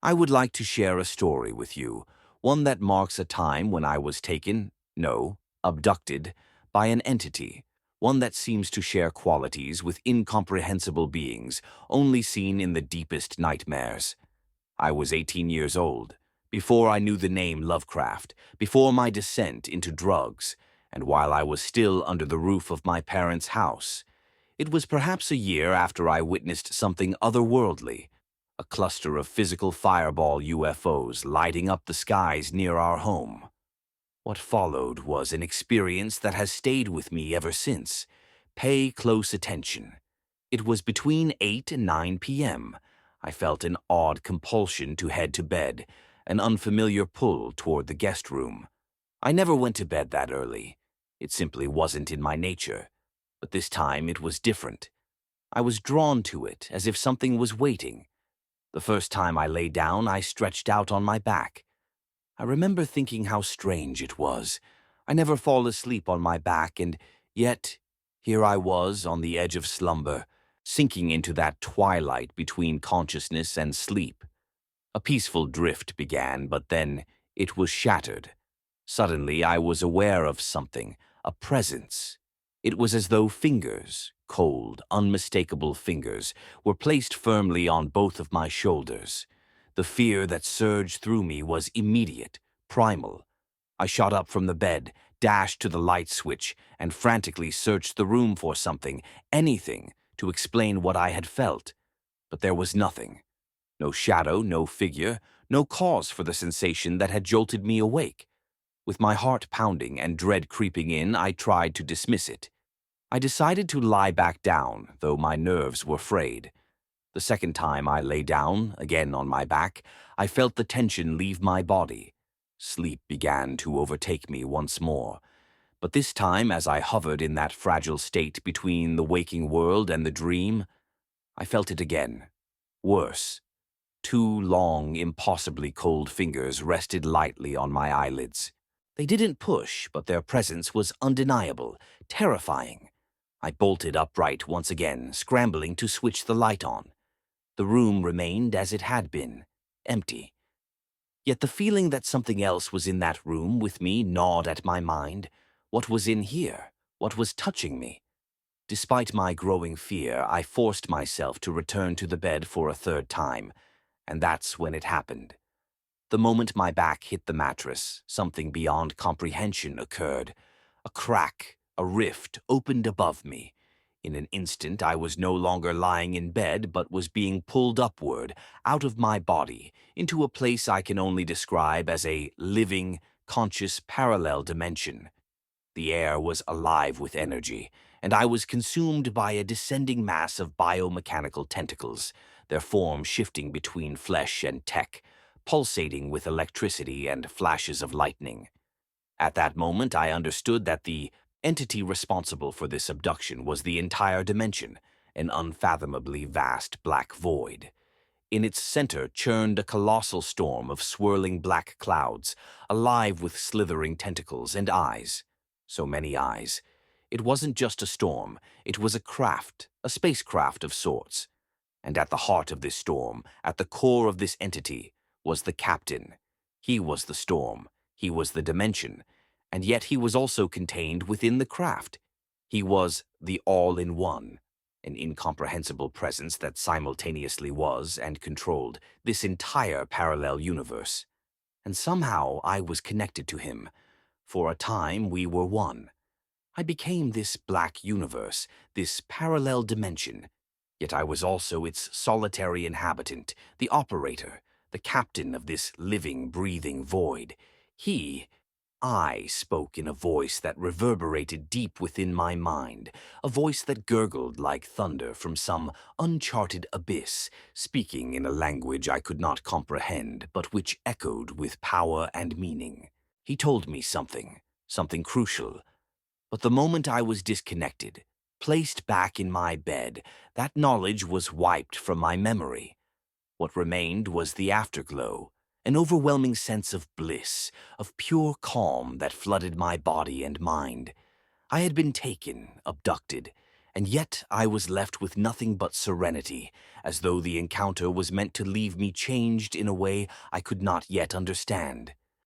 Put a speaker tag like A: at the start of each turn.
A: I would like to share a story with you, one that marks a time when I was taken, no, abducted, by an entity, one that seems to share qualities with incomprehensible beings only seen in the deepest nightmares. I was 18 years old, before I knew the name Lovecraft, before my descent into drugs, and while I was still under the roof of my parents' house. It was perhaps a year after I witnessed something otherworldly, a cluster of physical fireball UFOs lighting up the skies near our home. What followed was an experience that has stayed with me ever since. Pay close attention. It was between 8 and 9 p.m. I felt an odd compulsion to head to bed, an unfamiliar pull toward the guest room. I never went to bed that early. It simply wasn't in my nature. But this time it was different. I was drawn to it as if something was waiting. The first time I lay down, I stretched out on my back. I remember thinking how strange it was. I never fall asleep on my back, and yet here I was on the edge of slumber, sinking into that twilight between consciousness and sleep. A peaceful drift began, but then it was shattered. Suddenly I was aware of something, a presence. It was as though fingers, cold, unmistakable fingers, were placed firmly on both of my shoulders. The fear that surged through me was immediate, primal. I shot up from the bed, dashed to the light switch, and frantically searched the room for something, anything, to explain what I had felt. But there was nothing. No shadow, no figure, no cause for the sensation that had jolted me awake. With my heart pounding and dread creeping in, I tried to dismiss it. I decided to lie back down, though my nerves were frayed. The second time I lay down, again on my back, I felt the tension leave my body. Sleep began to overtake me once more. But this time, as I hovered in that fragile state between the waking world and the dream, I felt it again. Worse. Two long, impossibly cold fingers rested lightly on my eyelids. They didn't push, but their presence was undeniable, terrifying. I bolted upright once again, scrambling to switch the light on. The room remained as it had been, empty. Yet the feeling that something else was in that room with me gnawed at my mind. What was in here? What was touching me? Despite my growing fear, I forced myself to return to the bed for a third time, and that's when it happened. The moment my back hit the mattress, something beyond comprehension occurred. A crack, a rift, opened above me. In an instant, I was no longer lying in bed, but was being pulled upward, out of my body, into a place I can only describe as a living, conscious parallel dimension. The air was alive with energy, and I was consumed by a descending mass of biomechanical tentacles, their form shifting between flesh and tech, pulsating with electricity and flashes of lightning. At that moment, I understood that the entity responsible for this abduction was the entire dimension, an unfathomably vast black void. In its center churned a colossal storm of swirling black clouds, alive with slithering tentacles and eyes. So many eyes. It wasn't just a storm, it was a craft, a spacecraft of sorts. And at the heart of this storm, at the core of this entity, was the captain. He was the storm, he was the dimension, and yet he was also contained within the craft. He was the all-in-one, an incomprehensible presence that simultaneously was and controlled this entire parallel universe. And somehow I was connected to him. For a time we were one. I became this black universe, this parallel dimension, yet I was also its solitary inhabitant, the operator, the captain of this living, breathing void. I spoke in a voice that reverberated deep within my mind, a voice that gurgled like thunder from some uncharted abyss, speaking in a language I could not comprehend, but which echoed with power and meaning. He told me something, something crucial. But the moment I was disconnected, placed back in my bed, that knowledge was wiped from my memory. What remained was the afterglow, an overwhelming sense of bliss, of pure calm that flooded my body and mind. I had been taken, abducted, And yet I was left with nothing but serenity, as though the encounter was meant to leave me changed in a way I could not yet understand.